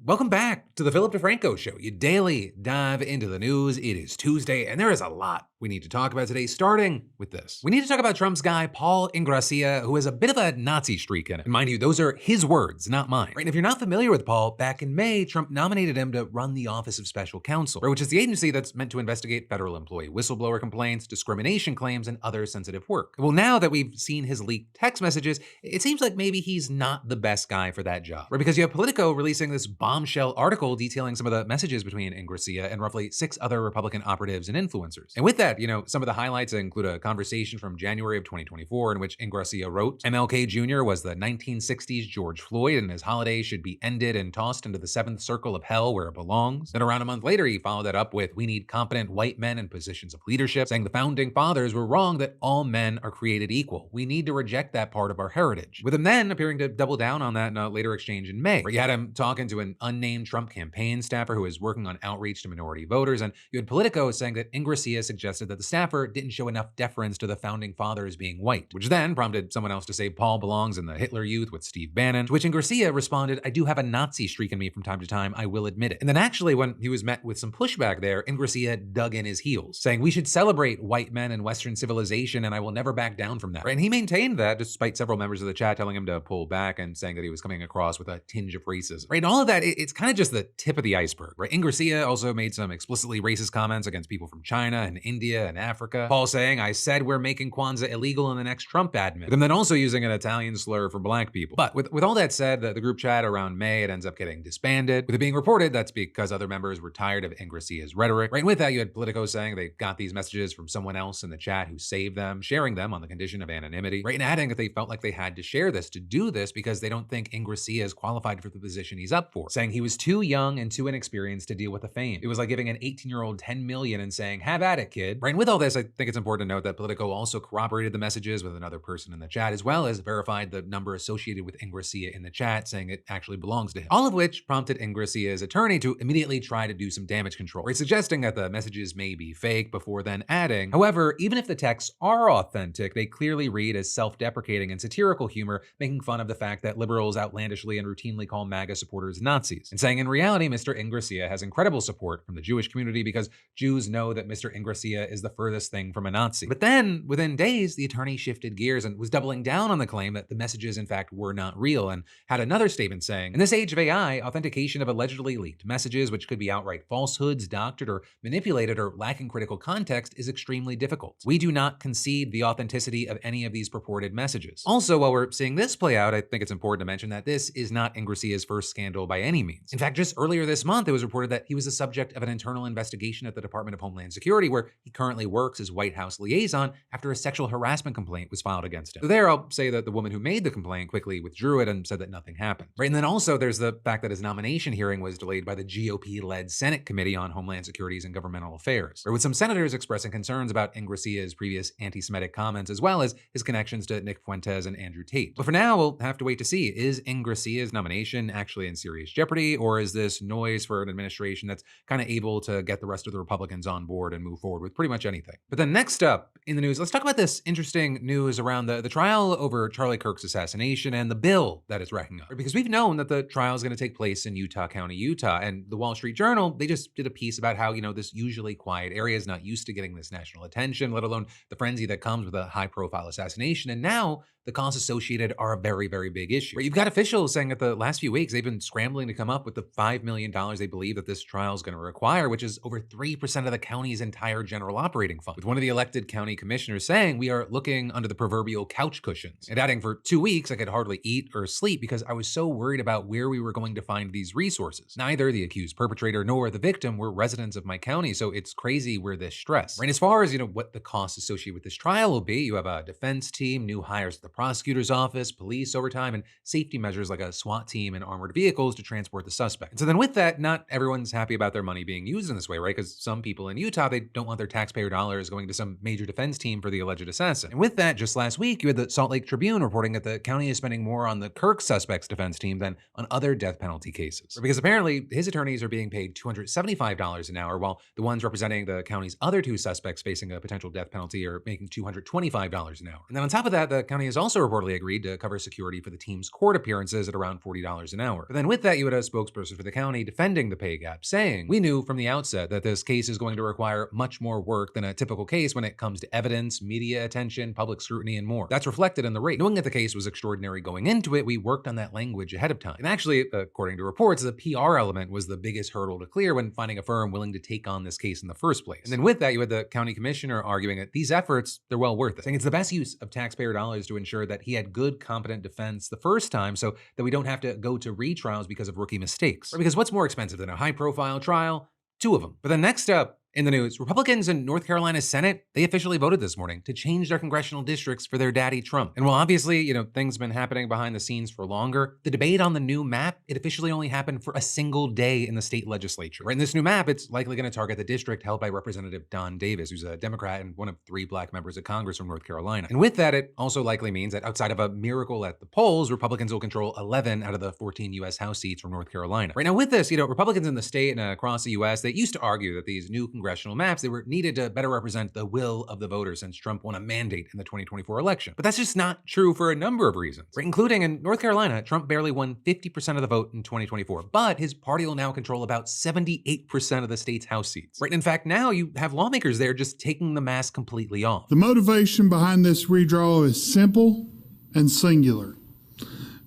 Welcome back to the Philip DeFranco Show, your daily dive into the news. It is Tuesday, and there is a lot we need to talk about today, starting with this. We need to talk about Trump's guy, Paul Ingrassia, who has a bit of a Nazi streak in it. And mind you, those are his words, not mine. Right? And if you're not familiar with Paul, back in May, Trump nominated him to run the Office of Special Counsel, which is the agency that's meant to investigate federal employee whistleblower complaints, discrimination claims, and other sensitive work. Well, now that we've seen his leaked text messages, it seems like maybe he's not the best guy for that job. Right? Because you have Politico releasing this bombshell article detailing some of the messages between Ingrassia and roughly 6 other Republican operatives and influencers. And with that, some of the highlights include a conversation from January of 2024 in which Ingrassia wrote, MLK Jr. was the 1960s George Floyd and his holiday should be ended and tossed into the 7th circle of hell where it belongs. Then around a month later, he followed that up with, we need competent white men in positions of leadership, saying the founding fathers were wrong that all men are created equal. We need to reject that part of our heritage. With him then appearing to double down on that in a later exchange in May, where you had him talking to an unnamed Trump campaign staffer who was working on outreach to minority voters, and you had Politico saying that Ingrassia suggested that the staffer didn't show enough deference to the founding fathers being white, which then prompted someone else to say Paul belongs in the Hitler Youth with Steve Bannon, to which Ingrassia responded, I do have a Nazi streak in me from time to time, I will admit it. And then actually when he was met with some pushback there, Ingrassia dug in his heels, saying we should celebrate white men and Western civilization and I will never back down from that. Right? And he maintained that despite several members of the chat telling him to pull back and saying that he was coming across with a tinge of racism. Right? And all of that, it's kind of just the tip of the iceberg. Right? Ingrassia also made some explicitly racist comments against people from China and India and Africa. Paul saying, I said we're making Kwanzaa illegal in the next Trump admin. And then also using an Italian slur for black people. But with all that said, the group chat around May, it ends up getting disbanded. With it being reported, that's because other members were tired of Ingrassia's rhetoric. Right? And with that, you had Politico saying they got these messages from someone else in the chat who saved them, sharing them on the condition of anonymity. Right? And adding that they felt like they had to share this, to do this, because they don't think Ingrassia is qualified for the position he's up for. Saying he was too young and too inexperienced to deal with the fame. It was like giving an 18-year-old $10 million and saying, have at it, kid. Right? And with all this, I think it's important to note that Politico also corroborated the messages with another person in the chat, as well as verified the number associated with Ingrassia in the chat, saying it actually belongs to him. All of which prompted Ingrassia's attorney to immediately try to do some damage control, right? Suggesting that the messages may be fake before then adding, however, even if the texts are authentic, they clearly read as self-deprecating and satirical humor, making fun of the fact that liberals outlandishly and routinely call MAGA supporters Nazis. And saying in reality, Mr. Ingrassia has incredible support from the Jewish community because Jews know that Mr. Ingrassia is the furthest thing from a Nazi. But then, within days, the attorney shifted gears and was doubling down on the claim that the messages in fact were not real, and had another statement saying, in this age of AI, authentication of allegedly leaked messages, which could be outright falsehoods, doctored, or manipulated, or lacking critical context, is extremely difficult. We do not concede the authenticity of any of these purported messages. Also, while we're seeing this play out, I think it's important to mention that this is not Ingrassia's first scandal by any means. In fact, just earlier this month, it was reported that he was the subject of an internal investigation at the Department of Homeland Security, where he currently works as White House liaison after a sexual harassment complaint was filed against him. So there, I'll say that the woman who made the complaint quickly withdrew it and said that nothing happened. Right? And then also there's the fact that his nomination hearing was delayed by the GOP-led Senate Committee on Homeland Securities and Governmental Affairs, with some senators expressing concerns about Ingrassia's previous anti-Semitic comments, as well as his connections to Nick Fuentes and Andrew Tate. But for now, we'll have to wait to see, is Ingrassia's nomination actually in serious jeopardy, or is this noise for an administration that's kind of able to get the rest of the Republicans on board and move forward with pretty much anything? But then next up in the news, let's talk about this interesting news around the trial over Charlie Kirk's assassination and the bill that is racking up. Because we've known that the trial is going to take place in Utah County, Utah, and the Wall Street Journal, they just did a piece about how, this usually quiet area is not used to getting this national attention, let alone the frenzy that comes with a high-profile assassination. And now the costs associated are a very, very big issue. Right? You've got officials saying that the last few weeks, they've been scrambling to come up with the $5 million they believe that this trial is going to require, which is over 3% of the county's entire general operating fund. With one of the elected county commissioners saying, we are looking under the proverbial couch cushions. And adding, for 2 weeks, I could hardly eat or sleep because I was so worried about where we were going to find these resources. Neither the accused perpetrator nor the victim were residents of my county, so it's crazy we're this stressed. Right? As far as, what the costs associated with this trial will be, you have a defense team, new hires at the prosecutor's office, police overtime, and safety measures like a SWAT team and armored vehicles to transport the suspect. And so then with that, not everyone's happy about their money being used in this way, right? Because some people in Utah, they don't want their taxpayer dollars going to some major defense team for the alleged assassin. And with that, just last week, you had the Salt Lake Tribune reporting that the county is spending more on the Kirk suspect's defense team than on other death penalty cases. Because apparently his attorneys are being paid $275 an hour, while the ones representing the county's other 2 suspects facing a potential death penalty are making $225 an hour. And then on top of that, the county is also also reportedly agreed to cover security for the team's court appearances at around $40 an hour. But then with that, you had a spokesperson for the county defending the pay gap, saying, "We knew from the outset that this case is going to require much more work than a typical case when it comes to evidence, media attention, public scrutiny, and more. That's reflected in the rate. Knowing that the case was extraordinary going into it, we worked on that language ahead of time." And actually, according to reports, the PR element was the biggest hurdle to clear when finding a firm willing to take on this case in the first place. And then with that, you had the county commissioner arguing that these efforts, they're well worth it, saying it's the best use of taxpayer dollars to ensure that he had good, competent defense the first time so that we don't have to go to retrials because of rookie mistakes. Or because what's more expensive than a high-profile trial? Two of them. But then next up, in the news, Republicans in North Carolina's Senate, they officially voted this morning to change their congressional districts for their daddy Trump. And while obviously, things have been happening behind the scenes for longer, the debate on the new map, it officially only happened for a single day in the state legislature. Right? In this new map, it's likely going to target the district held by Representative Don Davis, who's a Democrat and one of 3 black members of Congress from North Carolina. And with that, it also likely means that outside of a miracle at the polls, Republicans will control 11 out of the 14 U.S. House seats from North Carolina. Right now with this, Republicans in the state and across the U.S., they used to argue that these new congressional maps, they were needed to better represent the will of the voters since Trump won a mandate in the 2024 election. But that's just not true for a number of reasons, right? Including in North Carolina, Trump barely won 50% of the vote in 2024, but his party will now control about 78% of the state's House seats. Right? In fact, now you have lawmakers there just taking the mask completely off. The motivation behind this redraw is simple and singular.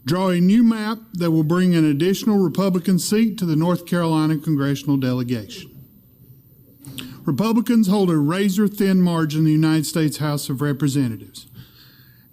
Draw a new map that will bring an additional Republican seat to the North Carolina congressional delegation. Republicans hold a razor-thin margin in the United States House of Representatives.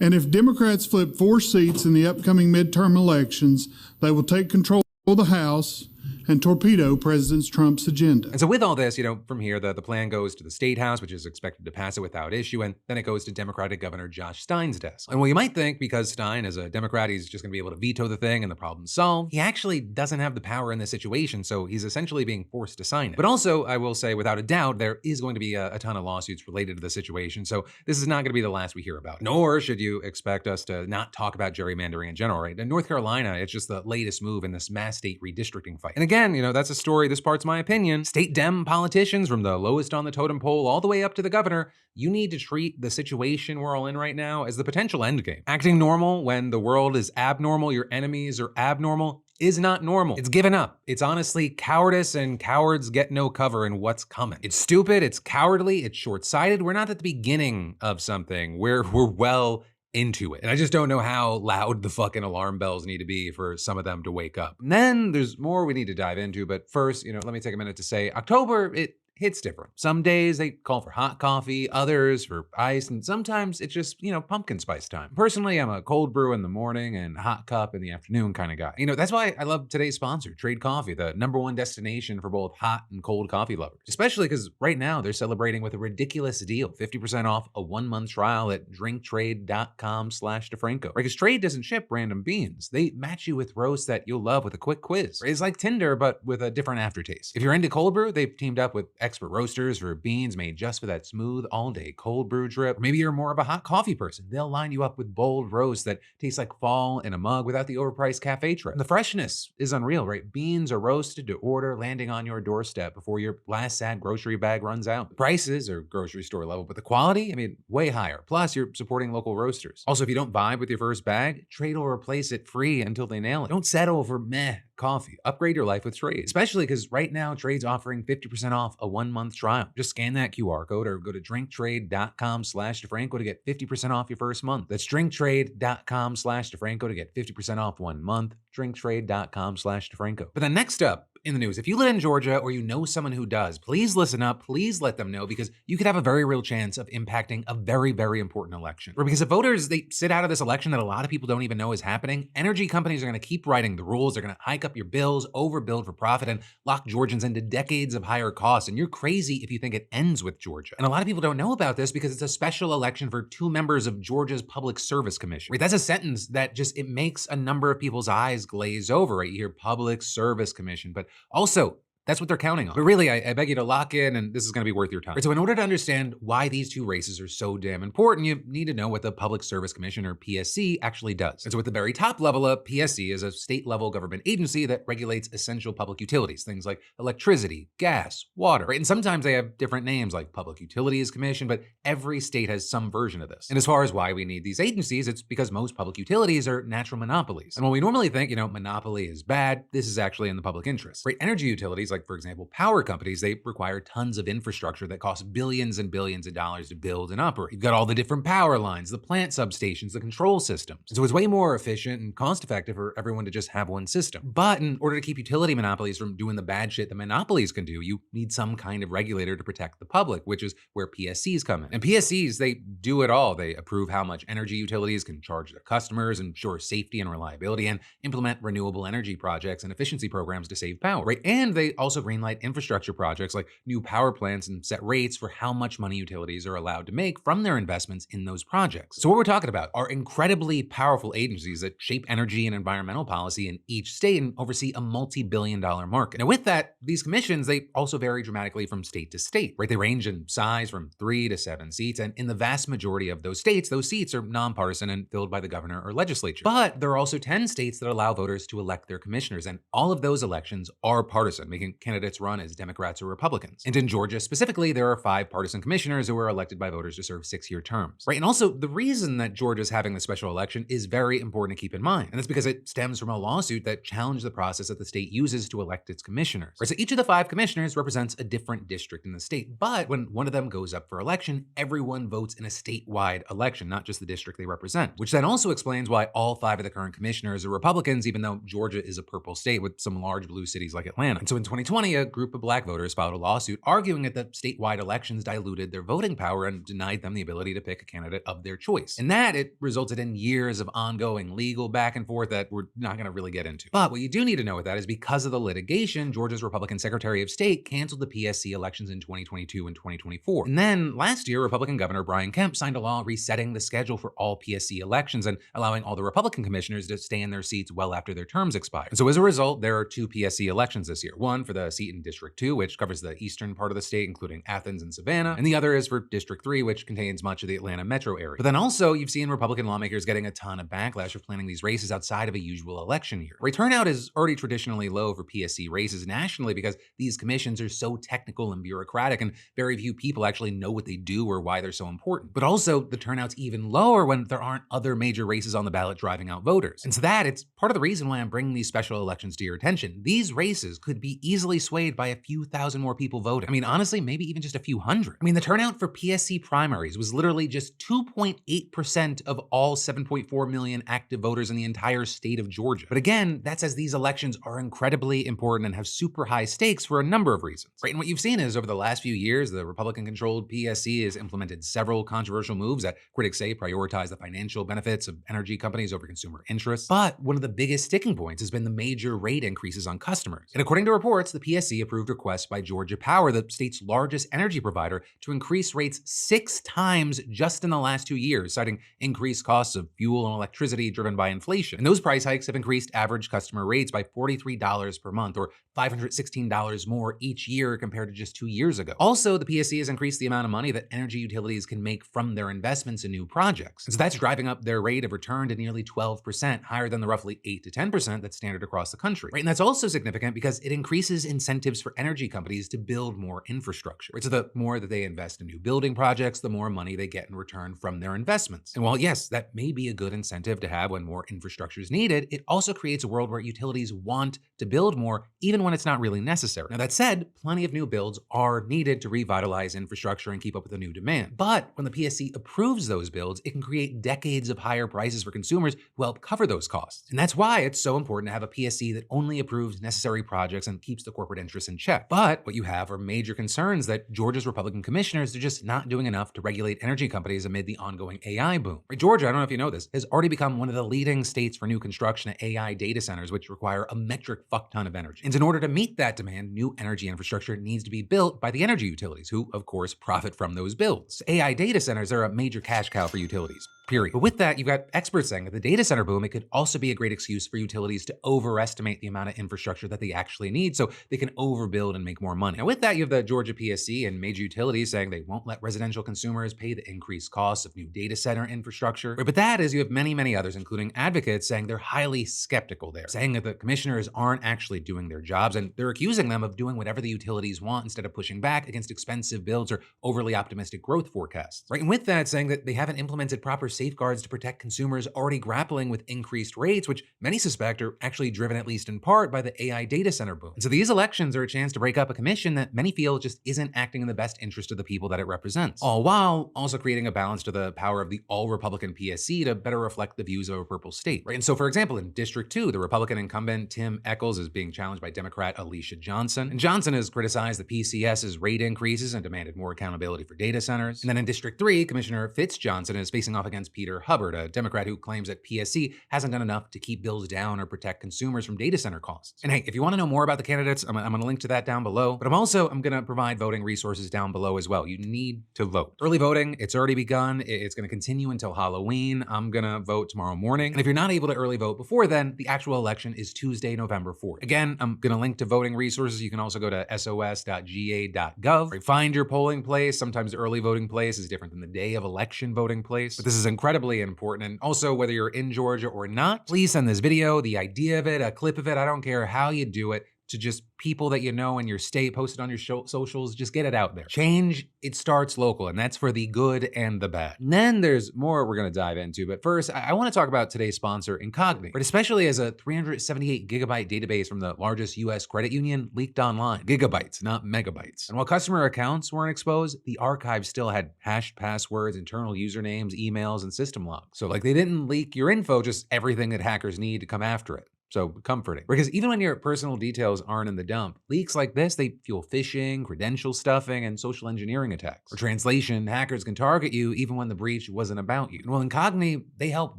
And if Democrats flip 4 seats in the upcoming midterm elections, they will take control of the House and torpedo President Trump's agenda. And so with all this, from here, the plan goes to the State House, which is expected to pass it without issue, and then it goes to Democratic Governor Josh Stein's desk. And well, you might think because Stein is a Democrat, he's just going to be able to veto the thing and the problem's solved. He actually doesn't have the power in this situation, so he's essentially being forced to sign it. But also, I will say, without a doubt, there is going to be a ton of lawsuits related to the situation, so this is not going to be the last we hear about. Nor should you expect us to not talk about gerrymandering in general, right? In North Carolina, it's just the latest move in this mass state redistricting fight. And again, that's a story, this part's my opinion. State Dem politicians from the lowest on the totem pole all the way up to the governor, you need to treat the situation we're all in right now as the potential endgame. Acting normal when the world is abnormal, your enemies are abnormal, is not normal. It's given up. It's honestly cowardice, and cowards get no cover in what's coming. It's stupid, it's cowardly, it's short-sighted. We're not at the beginning of something. We're well into it. And I just don't know how loud the fucking alarm bells need to be for some of them to wake up. And then there's more we need to dive into, but first, let me take a minute to say October, it hits different. Some days they call for hot coffee, others for ice, and sometimes it's just, pumpkin spice time. Personally, I'm a cold brew in the morning and hot cup in the afternoon kind of guy. That's why I love today's sponsor, Trade Coffee, the #1 destination for both hot and cold coffee lovers. Especially because right now they're celebrating with a ridiculous deal, 50% off a 1-month trial at drinktrade.com/DeFranco. Because Trade doesn't ship random beans. They match you with roasts that you'll love with a quick quiz. It's like Tinder, but with a different aftertaste. If you're into cold brew, they've teamed up with expert roasters for beans made just for that smooth all-day cold brew drip. Or maybe you're more of a hot coffee person. They'll line you up with bold roasts that taste like fall in a mug without the overpriced cafe trip. And the freshness is unreal, right? Beans are roasted to order, landing on your doorstep before your last sad grocery bag runs out. The prices are grocery store level, but the quality, way higher. Plus, you're supporting local roasters. Also, if you don't vibe with your first bag, Trade will replace it free until they nail it. Don't settle for meh coffee. Upgrade your life with Trade. Especially because right now, Trade's offering 50% off a 1-month trial. Just scan that QR code or go to drinktrade.com/DeFranco to get 50% off your first month. That's drinktrade.com/DeFranco to get 50% off 1 month. drinktrade.com/DeFranco. But then next up in the news, if you live in Georgia or you know someone who does, please listen up, please let them know, because you could have a very real chance of impacting a very, very important election. Or because if voters, they sit out of this election that a lot of people don't even know is happening, energy companies are going to keep writing the rules, they're going to hike up your bills, overbuild for profit, and lock Georgians into decades of higher costs. And you're crazy if you think it ends with Georgia. And a lot of people don't know about this because it's a special election for 2 members of Georgia's Public Service Commission. Right? That's a sentence that just, it makes a number of people's eyes glaze over, right? You hear Public Service Commission, but also That's what they're counting on. But really, I beg you to lock in, and this is gonna be worth your time. Right, so in order to understand why these two races are so damn important, you need to know what the Public Service Commission, or PSC, actually does. And so at the very top level, a PSC is a state-level government agency that regulates essential public utilities, things like electricity, gas, water, right? And sometimes they have different names like Public Utilities Commission, but every state has some version of this. And as far as why we need these agencies, it's because most public utilities are natural monopolies. And while we normally think, monopoly is bad, this is actually in the public interest, right? Energy utilities, like for example, power companies, they require tons of infrastructure that costs billions and billions of dollars to build and operate. You've got all the different power lines, the plant substations, the control systems. So it's way more efficient and cost effective for everyone to just have one system. But in order to keep utility monopolies from doing the bad shit that monopolies can do, you need some kind of regulator to protect the public, which is where PSCs come in. And PSCs, they do it all. They approve how much energy utilities can charge their customers, ensure safety and reliability, and implement renewable energy projects and efficiency programs to save power, right? And they also greenlight infrastructure projects like new power plants and set rates for how much money utilities are allowed to make from their investments in those projects. So what we're talking about are incredibly powerful agencies that shape energy and environmental policy in each state and oversee a multi-billion-dollar market. Now with that, these commissions, they also vary dramatically from state to state, right? They range in size from 3 to 7 seats, and in the vast majority of those states, those seats are nonpartisan and filled by the governor or legislature. But there are also 10 states that allow voters to elect their commissioners, and all of those elections are partisan, making candidates run as Democrats or Republicans. And in Georgia specifically, there are 5 partisan commissioners who are elected by voters to serve 6-year terms, right? And also, the reason that Georgia's having this special election is very important to keep in mind, and that's because it stems from a lawsuit that challenged the process that the state uses to elect its commissioners. Right, so each of the 5 commissioners represents a different district in the state, but when one of them goes up for election, everyone votes in a statewide election, not just the district they represent, which then also explains why all 5 of the current commissioners are Republicans, even though Georgia is a purple state with some large blue cities like Atlanta. And so in 2020, a group of black voters filed a lawsuit arguing that the statewide elections diluted their voting power and denied them the ability to pick a candidate of their choice. And that, it resulted in years of ongoing legal back and forth that we're not going to really get into. But what you do need to know with that is because of the litigation, Georgia's Republican Secretary of State canceled the PSC elections in 2022 and 2024. And then last year, Republican Governor Brian Kemp signed a law resetting the schedule for all PSC elections and allowing all the Republican commissioners to stay in their seats well after their terms expire. And so as a result, there are 2 PSC elections this year. One for the seat in District 2, which covers the eastern part of the state, including Athens and Savannah, and the other is for District 3, which contains much of the Atlanta metro area. But then also, you've seen Republican lawmakers getting a ton of backlash for planning these races outside of a usual election year. Right, turnout is already traditionally low for PSC races nationally because these commissions are so technical and bureaucratic, and very few people actually know what they do or why they're so important. But also, the turnout's even lower when there aren't other major races on the ballot driving out voters. And so it's part of the reason why I'm bringing these special elections to your attention. These races could be easily swayed by a few thousand more people voting. I mean, honestly, maybe even just a few hundred. I mean, the turnout for PSC primaries was literally just 2.8% of all 7.4 million active voters in the entire state of Georgia. But again, that's as these elections are incredibly important and have super high stakes for a number of reasons, right? And what you've seen is over the last few years, the Republican-controlled PSC has implemented several controversial moves that critics say prioritize the financial benefits of energy companies over consumer interests. But one of the biggest sticking points has been the major rate increases on customers. And according to reports, the PSC approved requests by Georgia Power, the state's largest energy provider, to increase rates 6 times just in the last 2 years, citing increased costs of fuel and electricity driven by inflation. And those price hikes have increased average customer rates by $43 per month, or $516 more each year compared to just 2 years ago. Also, the PSC has increased the amount of money that energy utilities can make from their investments in new projects. And so that's driving up their rate of return to nearly 12%, higher than the roughly 8 to 10% that's standard across the country. Right? And that's also significant because it increases incentives for energy companies to build more infrastructure. Right? So the more that they invest in new building projects, the more money they get in return from their investments. And while yes, that may be a good incentive to have when more infrastructure is needed, it also creates a world where utilities want to build more even when it's not really necessary. Now that said, plenty of new builds are needed to revitalize infrastructure and keep up with the new demand. But when the PSC approves those builds, it can create decades of higher prices for consumers who help cover those costs. And that's why it's so important to have a PSC that only approves necessary projects and keeps the corporate interests in check. But what you have are major concerns that Georgia's Republican commissioners are just not doing enough to regulate energy companies amid the ongoing AI boom. Right, Georgia, I don't know if you know this, has already become one of the leading states for new construction of AI data centers, which require a metric fuck ton of energy. And in order to meet that demand, new energy infrastructure needs to be built by the energy utilities, who of course profit from those builds. AI data centers are a major cash cow for utilities. period. But with that, you've got experts saying that the data center boom, it could also be a great excuse for utilities to overestimate the amount of infrastructure that they actually need so they can overbuild and make more money. Now with that, you have the Georgia PSC and major utilities saying they won't let residential consumers pay the increased costs of new data center infrastructure. But that is, you have many, many others, including advocates, saying they're highly skeptical there, saying that the commissioners aren't actually doing their jobs, and they're accusing them of doing whatever the utilities want instead of pushing back against expensive builds or overly optimistic growth forecasts. Right? And with that, saying that they haven't implemented proper safeguards to protect consumers already grappling with increased rates, which many suspect are actually driven at least in part by the AI data center boom. And so these elections are a chance to break up a commission that many feel just isn't acting in the best interest of the people that it represents, all while also creating a balance to the power of the all-Republican PSC to better reflect the views of a purple state. Right? And so, for example, in District 2, the Republican incumbent Tim Echols is being challenged by Democrat Alicia Johnson. And Johnson has criticized the PCS's rate increases and demanded more accountability for data centers. And then in District 3, Commissioner Johnson is facing off against Peter Hubbard, a Democrat who claims that PSC hasn't done enough to keep bills down or protect consumers from data center costs. And hey, if you want to know more about the candidates, I'm going to link to that down below, but I'm going to provide voting resources down below as well. You need to vote. Early voting, it's already begun. It's going to continue until Halloween. I'm going to vote tomorrow morning. And if you're not able to early vote before then, the actual election is Tuesday, November 4th. Again, I'm going to link to voting resources. You can also go to sos.ga.gov. Right, find your polling place. Sometimes the early voting place is different than the day of election voting place, but this is incredibly important. And also, whether you're in Georgia or not, please send this video, the idea of it, a clip of it, I don't care how you do it, to just people that you know in your state, post it on your socials, just get it out there. Change, it starts local, and that's for the good and the bad. And then there's more we're gonna dive into, but first, I wanna talk about today's sponsor, Incogni, but especially as a 378 gigabyte database from the largest US credit union leaked online. Gigabytes, not megabytes. And while customer accounts weren't exposed, the archive still had hashed passwords, internal usernames, emails, and system logs. So like they didn't leak your info, just everything that hackers need to come after it. So comforting. Because even when your personal details aren't in the dump, leaks like this, they fuel phishing, credential stuffing, and social engineering attacks. For translation, hackers can target you even when the breach wasn't about you. And well, Incogni, they help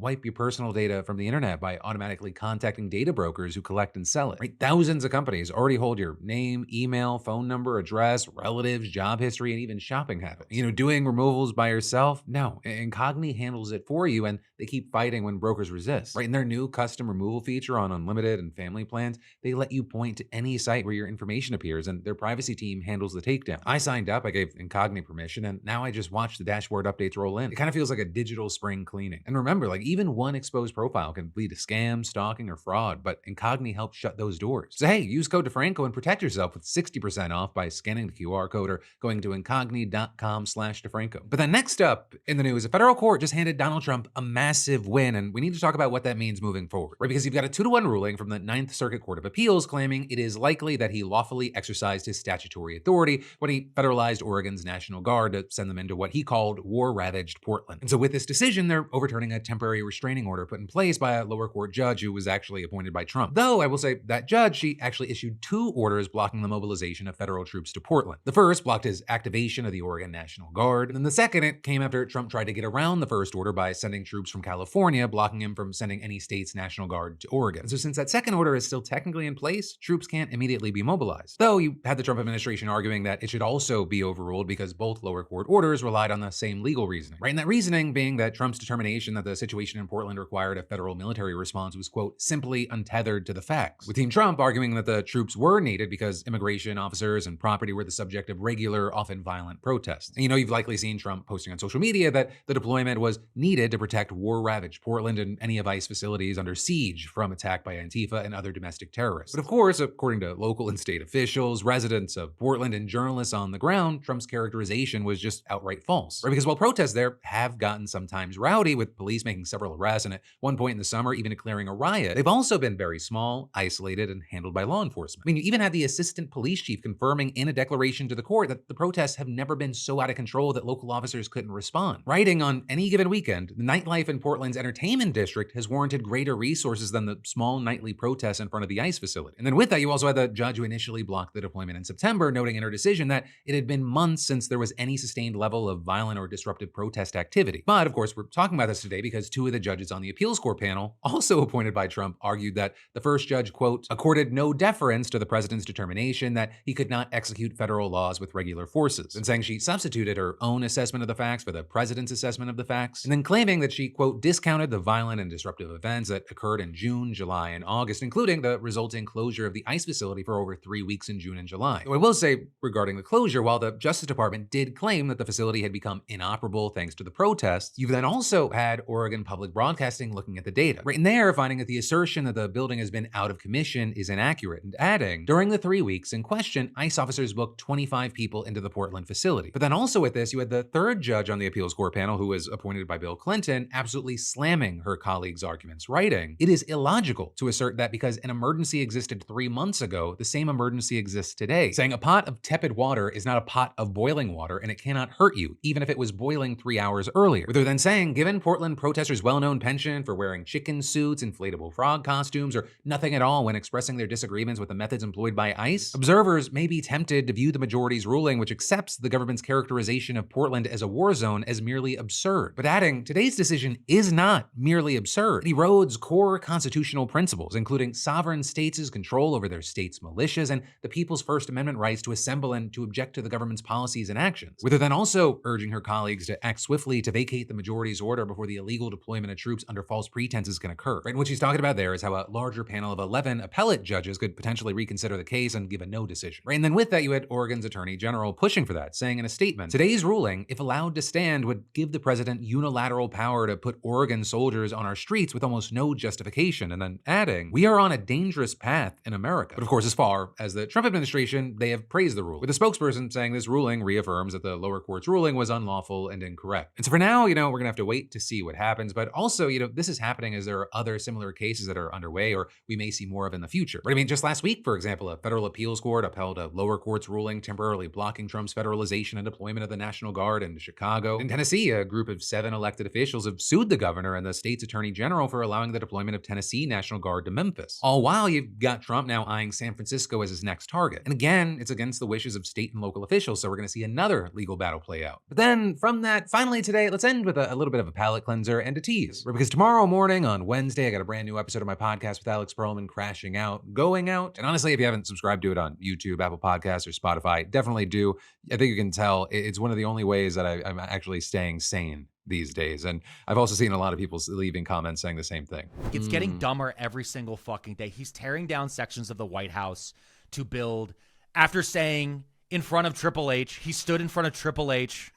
wipe your personal data from the internet by automatically contacting data brokers who collect and sell it. Right? Thousands of companies already hold your name, email, phone number, address, relatives, job history, and even shopping habits. You know, doing removals by yourself? No. Incogni handles it for you, and they keep fighting when brokers resist. Right? In their new custom removal feature on unlimited and family plans, they let you point to any site where your information appears, and their privacy team handles the takedown. I signed up, I gave Incogni permission, and now I just watch the dashboard updates roll in. It kind of feels like a digital spring cleaning. And remember, like even one exposed profile can lead to scam, stalking, or fraud, but Incogni helps shut those doors. So hey, use code DeFranco and protect yourself with 60% off by scanning the QR code or going to incogni.com/DeFranco. But then next up in the news, a federal court just handed Donald Trump a massive win, and we need to talk about what that means moving forward, right? Because you've got a 2-to-1 ruling from the Ninth Circuit Court of Appeals claiming it is likely that he lawfully exercised his statutory authority when he federalized Oregon's National Guard to send them into what he called war-ravaged Portland. And so with this decision, they're overturning a temporary restraining order put in place by a lower court judge who was actually appointed by Trump. Though I will say that judge, she actually issued 2 orders blocking the mobilization of federal troops to Portland. The first blocked his activation of the Oregon National Guard, and then the second, it came after Trump tried to get around the first order by sending troops from California, blocking him from sending any state's National Guard to Oregon. And so since that second order is still technically in place, troops can't immediately be mobilized. Though you had the Trump administration arguing that it should also be overruled because both lower court orders relied on the same legal reasoning. Right? And that reasoning being that Trump's determination that the situation in Portland required a federal military response was, quote, simply untethered to the facts. With Team Trump arguing that the troops were needed because immigration officers and property were the subject of regular, often violent protests. And you know, you've likely seen Trump posting on social media that the deployment was needed to protect war-ravaged Portland and any of ICE facilities under siege from attack by Antifa and other domestic terrorists. But of course, according to local and state officials, residents of Portland, and journalists on the ground, Trump's characterization was just outright false. Right? Because while protests there have gotten sometimes rowdy, with police making several arrests and at one point in the summer even declaring a riot, they've also been very small, isolated, and handled by law enforcement. I mean, you even had the assistant police chief confirming in a declaration to the court that the protests have never been so out of control that local officers couldn't respond. Writing on any given weekend, the nightlife in Portland's entertainment district has warranted greater resources than the small all-nightly protests in front of the ICE facility. And then with that, you also had the judge who initially blocked the deployment in September, noting in her decision that it had been months since there was any sustained level of violent or disruptive protest activity. But of course, we're talking about this today because two of the judges on the appeals court panel, also appointed by Trump, argued that the first judge, quote, accorded no deference to the president's determination that he could not execute federal laws with regular forces, and saying she substituted her own assessment of the facts for the president's assessment of the facts, and then claiming that she, quote, discounted the violent and disruptive events that occurred in June, July, and August, including the resulting closure of the ICE facility for over 3 weeks in June and July. I will say, regarding the closure, while the Justice Department did claim that the facility had become inoperable thanks to the protests, you've then also had Oregon Public Broadcasting looking at the data. Right in there, finding that the assertion that the building has been out of commission is inaccurate, and adding, during the 3 weeks in question, ICE officers booked 25 people into the Portland facility. But then also with this, you had the third judge on the appeals court panel, who was appointed by Bill Clinton, absolutely slamming her colleague's arguments, writing, it is illogical to assert that because an emergency existed 3 months ago, the same emergency exists today, saying a pot of tepid water is not a pot of boiling water and it cannot hurt you, even if it was boiling 3 hours earlier. Rather than saying, given Portland protesters' well-known penchant for wearing chicken suits, inflatable frog costumes, or nothing at all when expressing their disagreements with the methods employed by ICE, observers may be tempted to view the majority's ruling, which accepts the government's characterization of Portland as a war zone, as merely absurd. But adding, today's decision is not merely absurd. It erodes core constitutional principles, including sovereign states' control over their states' militias and the people's First Amendment rights to assemble and to object to the government's policies and actions, rather than also urging her colleagues to act swiftly to vacate the majority's order before the illegal deployment of troops under false pretenses can occur. Right? And what she's talking about there is how a larger panel of 11 appellate judges could potentially reconsider the case and give a no decision. Right? And then with that, you had Oregon's Attorney General pushing for that, saying in a statement, today's ruling, if allowed to stand, would give the president unilateral power to put Oregon soldiers on our streets with almost no justification, and then adding, we are on a dangerous path in America. But of course, as far as the Trump administration, they have praised the rule, with a spokesperson saying this ruling reaffirms that the lower court's ruling was unlawful and incorrect. And so for now, we're gonna have to wait to see what happens, but also, this is happening as there are other similar cases that are underway, or we may see more of in the future. But I mean, just last week, for example, a federal appeals court upheld a lower court's ruling temporarily blocking Trump's federalization and deployment of the National Guard in Chicago. In Tennessee, a group of 7 elected officials have sued the governor and the state's attorney general for allowing the deployment of Tennessee National Guard to Memphis. All while you've got Trump now eyeing San Francisco as his next target. And again, it's against the wishes of state and local officials, so we're gonna see another legal battle play out. But then from that, finally today, let's end with a little bit of a palate cleanser and a tease. Because tomorrow morning on Wednesday, I got a brand new episode of my podcast with Alex Perlman, Crashing Out, Going Out. And honestly, if you haven't subscribed to it on YouTube, Apple Podcasts, or Spotify, definitely do. I think you can tell it's one of the only ways that I'm actually staying sane these days. And I've also seen a lot of people leaving comments saying the same thing. It's getting dumber every single fucking day. He's tearing down sections of the White House to build, after saying in front of Triple H, he stood in front of Triple H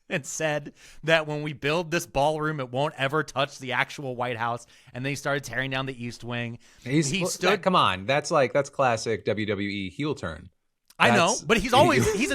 and said that when we build this ballroom, it won't ever touch the actual White House. And then he started tearing down the East Wing. He stood. Come on, that's classic WWE heel turn. I know, but he's a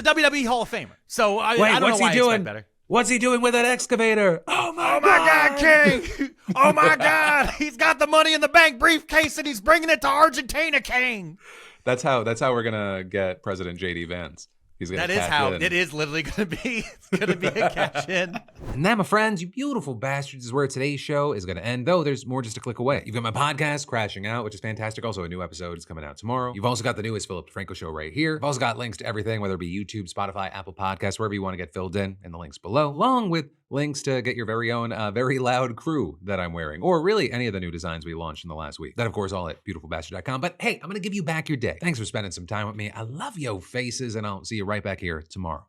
WWE Hall of Famer. So I don't know why I expect better. What's he doing with an excavator? Oh my God, King! Oh my God, he's got the Money in the Bank briefcase and he's bringing it to Argentina, King. That's how we're gonna get President JD Vance. That is how it is literally going to be. It's going to be a cash in. And that, my friends, you beautiful bastards, is where today's show is going to end, though there's more just a click away. You've got my podcast, Crashing Out, which is fantastic. Also, a new episode is coming out tomorrow. You've also got the newest Philip DeFranco show right here. You've also got links to everything, whether it be YouTube, Spotify, Apple Podcasts, wherever you want to get filled in the links below, along with links to get your very own very loud crew that I'm wearing, or really any of the new designs we launched in the last week. That, of course, all at beautifulbastard.com. But hey, I'm going to give you back your day. Thanks for spending some time with me. I love yo faces, and I'll see you right back here tomorrow.